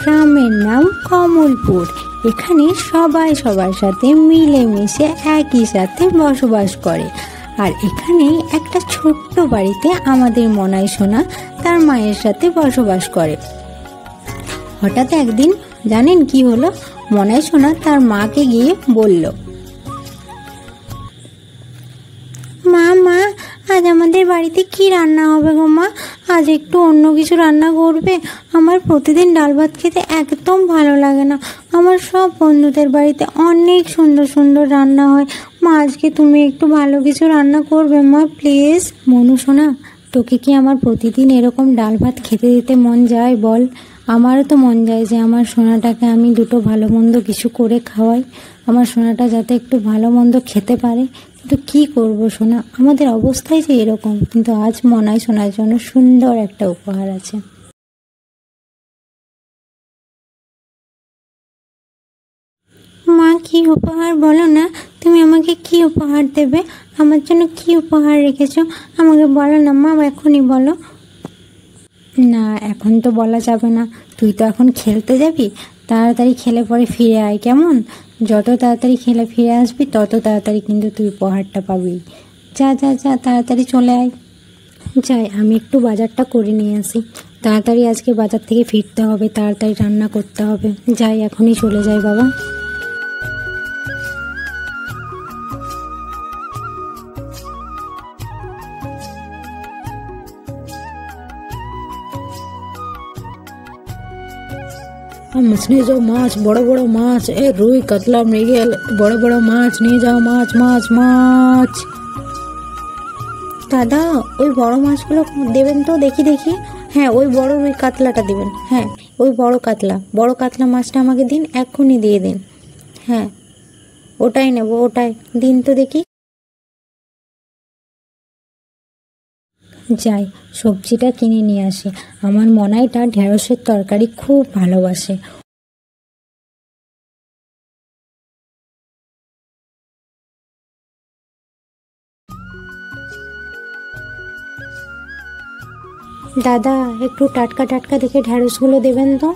গ্রামের নাম কমলপুর। এখানে সবাই সবার সাথে মিলেমিশে একই সাথে বসবাস করে। আর এখানেই একটা ছোট্ট বাড়িতে আমাদের মনাই সোনা তার মায়ের সাথে বসবাস করে। হঠাৎ একদিন জানেন কি হলো? মনাই সোনা তার মাকে গিয়ে বলল, মা মা আজ আমাদের বাড়িতে কি রান্না হবে গো মা? আজ একটু অন্য কিছু রান্না করবে। আমার প্রতিদিন ডাল ভাত খেতে একদম ভালো লাগে না। আমার সব বন্ধুদের বাড়িতে অনেক সুন্দর সুন্দর রান্না হয়। মা আজকে তুমি একটু ভালো কিছু রান্না করবে মা, প্লিজ। মনু সোনা, তোকে কি আমার প্রতিদিন এরকম ডাল ভাত খেতে দিতে মন যায় বল? আমারও তো মন যায় যে আমার সোনাটাকে আমি দুটো ভালো মন্দ কিছু করে খাওয়াই, আমার সোনাটা যাতে একটু ভালো মন্দ খেতে পারে। কিন্তু কি করব সোনা, আমাদের অবস্থাই যে এরকম। কিন্তু আজ মনাই সোনার জন্য সুন্দর একটা উপহার আছে। মা কি উপহার বলো না? তুমি আমাকে কি উপহার দেবে? আমার জন্য কি উপহার রেখেছো আমাকে বলো না মা, এখনই বলো। না, এখন তো বলা যাবে না। তুই তো এখন খেলতে যাবি, তাড়াতাড়ি খেলে পরে ফিরে আয় কেমন? যত তাড়াতাড়ি খেলে ফিরে আসবি তত তাড়াতাড়ি কিন্তু তুই উপহারটা পাবি। যা যা যা, তাড়াতাড়ি চলে আয়। যাই, আমি একটু বাজারটা করে নিয়ে আসি। তাড়াতাড়ি আজকে বাজার থেকে ফিরতে হবে, তাড়াতাড়ি রান্না করতে হবে। যাই, এখনই চলে যাই বাবা। মাছ নিয়ে যাও, মাছ, বড় বড় মাছ, রুই কাতলা মৃগেল, বড় বড় মাছ নিয়ে যাও, মাছ মাছ মাছ। দাদা, ওই বড় মাছগুলো দেবেন তো, দেখি দেখি। হ্যাঁ, ওই বড় রুই কাতলাটা দিবেন। হ্যাঁ, ওই বড় কাতলা মাছটা আমাকে দিন, এক্ষুনি দিয়ে দিন। হ্যাঁ, ওটাই নেব, ওটাই দিন তো দেখি। যাই, সবজিটা কিনে নিয়ে আসি। আমার মনাইটা ঢেঁড়সের তরকারি খুব ভালোবাসে। দাদা, একটু টাটকা টাটকা দেখে ঢেঁড়সগুলো দেবেন তো,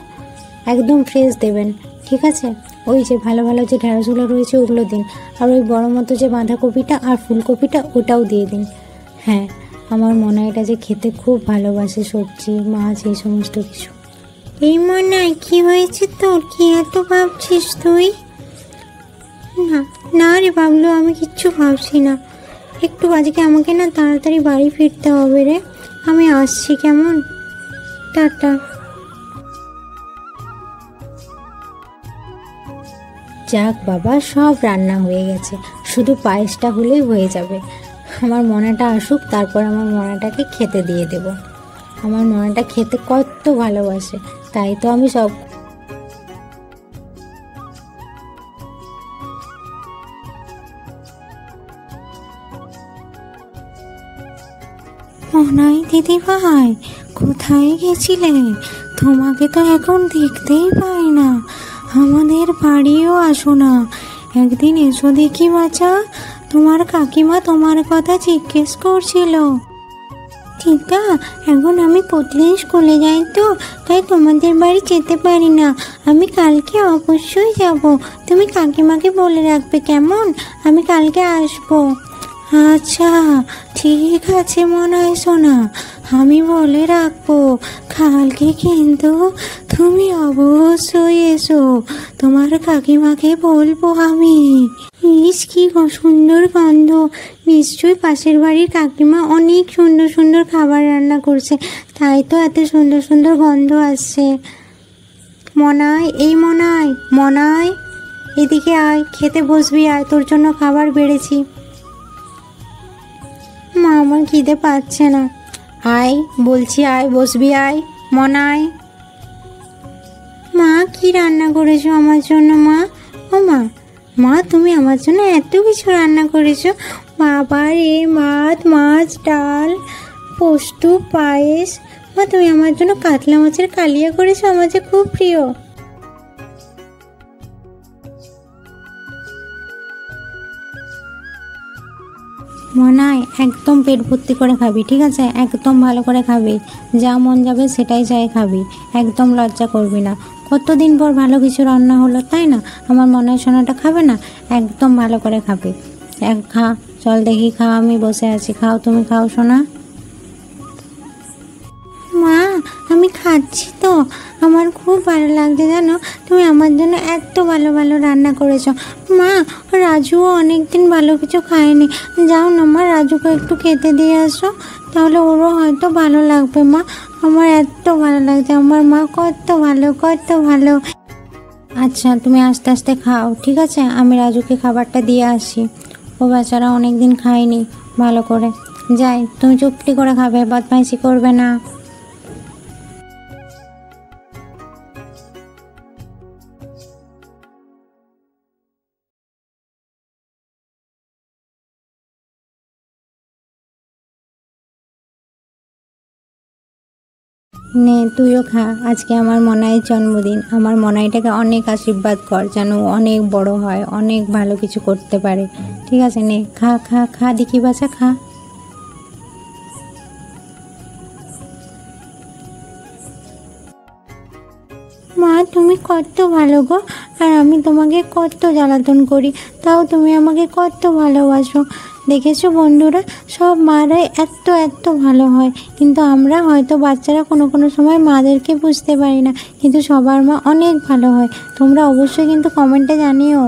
একদম ফ্রেশ দেবেন, ঠিক আছে? ওই যে ভালো ভালো যে ঢেঁড়সগুলো রয়েছে ওগুলো দিন। আর ওই বড় মতো যে বাঁধাকপিটা আর ফুলকপিটা ওটাও দিয়ে দিন। হ্যাঁ, আমার মনাইটা যে খেতে খুব ভালোবাসে সবজি মাছ এই সমস্ত কিছু। এই মনাই, কি হয়েছে তোর? কি এত ভাবছিস তুই? না না রে বাবলু, আমি কিচ্ছু ভাবছি না। একটু আজকে আমাকে না তাড়াতাড়ি বাড়ি ফিরতে হবে রে। আমি আসছি কেমন? টাটা। যাক বাবা, সব রান্না হয়ে গেছে, শুধু পায়েসটা হলেই হয়ে যাবে। আমার মনাটা আসুক, তারপর আমার মনাটাকে খেতে দিয়ে দেব। আমার মনাটা খেতে কত ভালোবাসে, তাই তো আমি সব। মনাই দিদি ভাই, কোথায় গেছিলে? তোমাকে তো এখন দেখতেই পাই না। আমাদের বাড়িও আসো না, একদিন এসো দেখি বাছা। তোমার কাকিমা তোমার কথা জিজ্ঞেস করছিল। ঠিকা, এখন আমি প্রতিদিন স্কুলে যাই তো, তাই তোমাদের বাড়ি যেতে পারি না। আমি কালকে অবশ্যই যাব। তুমি কাকিমাকে বলে রাখবে কেমন? আমি কালকে আসবো। আচ্ছা, ঠিক আছে মনাই সোনা, আমি বলে রাখবো। কালকে কিন্তু তুমি অবশ্যই এসো, তোমার কাকিমাকে বলবো আমি। ইস, কি সুন্দর গন্ধ! নিশ্চয়ই পাশের বাড়ির কাকিমা অনেক সুন্দর সুন্দর খাবার রান্না করছে, তাই তো এত সুন্দর সুন্দর গন্ধ আসছে। মনাই, এই মনাই, মনাই এদিকে আয়, খেতে বসবি আয়, তোর জন্য খাবার বেড়েছি। মা, আমার খিদে পাচ্ছে না। আয় বলছি, আয় বসবি, আয় মনাই। মা, কি রান্না করেছো আমার জন্য মা? ও মা, মা তুমি আমার জন্য এত কিছু রান্না করেছো। বাবা রে, ভাত, মাছ, ডাল, পোস্ত, পায়েস। মা, তুমি আমার জন্য কাতলা মাছের কালিয়া করেছো, আমার যে খুব প্রিয়। মনাই একদম পেট ভর্তি করে খাবি, ঠিক আছে? একদম ভালো করে খাবি, যা মন যাবে সেটাই চাই খাবি, একদম লজ্জা করবি না। কতদিন পর ভালো কিছু রান্না হলো, তাই না? আমার মনাই সোনাটা খাবে না? একদম ভালো করে খাবি। খা, চল দেখি খা, আমি বসে আছি, খাও, তুমি খাও সোনা। মা, আমি খাচ্ছি তো, আমার খুব ভালো লাগছে জানো, তুমি আমার জন্য এত ভালো ভালো রান্না করেছো। মা, রাজুও অনেকদিন ভালো কিছু খায়নি, যাও না মা, রাজুকে একটু খেতে দিয়ে আসো, তাহলে ওরও হয়তো ভালো লাগবে। মা, আমার এত ভালো লাগছে, আমার মা কত ভালো, কত ভালো। আচ্ছা, তুমি আস্তে আস্তে খাও, ঠিক আছে? আমি রাজুকে খাবারটা দিয়ে আসি, ও বেচারা অনেকদিন খায়নি ভালো করে। যাই, তুমি চুপটি করে খাবে, বদমাইশি করবে না। নে, তুইও খা, আজকে আমার মনাইয়ের জন্মদিন, আমার মনাইটাকে অনেক আশীর্বাদ কর, যেন ও অনেক বড় হয়, অনেক ভালো কিছু করতে পারে, ঠিক আছে? নে, খা খা খা, দেখি বাচ্চা, খা। মা, তুমি কত ভালো গো, আর আমি তোমাকে কত জ্বালাতন করি, তাও তুমি আমাকে কত ভালোবাসো। দেখেছো বন্ধুরা, সব মারাই এত এত ভালো হয়, কিন্তু আমরা হয়তো বাচ্চারা কোনো কোনো সময় মাদেরকে বুঝতে পারি না, কিন্তু সবার মা অনেক ভালো হয়। তোমরা অবশ্যই কিন্তু কমেন্টে জানিও।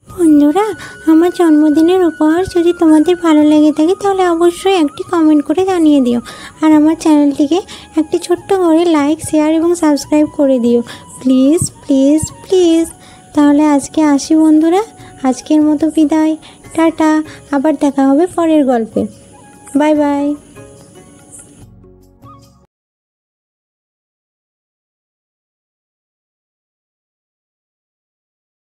বন্ধুরা, আমার জন্মদিনের উপহার যদি তোমাদের ভালো লেগে থাকে তাহলে অবশ্যই একটি কমেন্ট করে জানিয়ে দিও, আর আমার চ্যানেলটিকে একটি ছোট্ট করে লাইক, শেয়ার এবং সাবস্ক্রাইব করে দিও, প্লিজ প্লিজ প্লিজ। তাহলে আজকে আসি বন্ধুরা, আজকের মতো বিদায়, টাটা, আবার দেখা হবে পরের গল্পে, বাই বাই।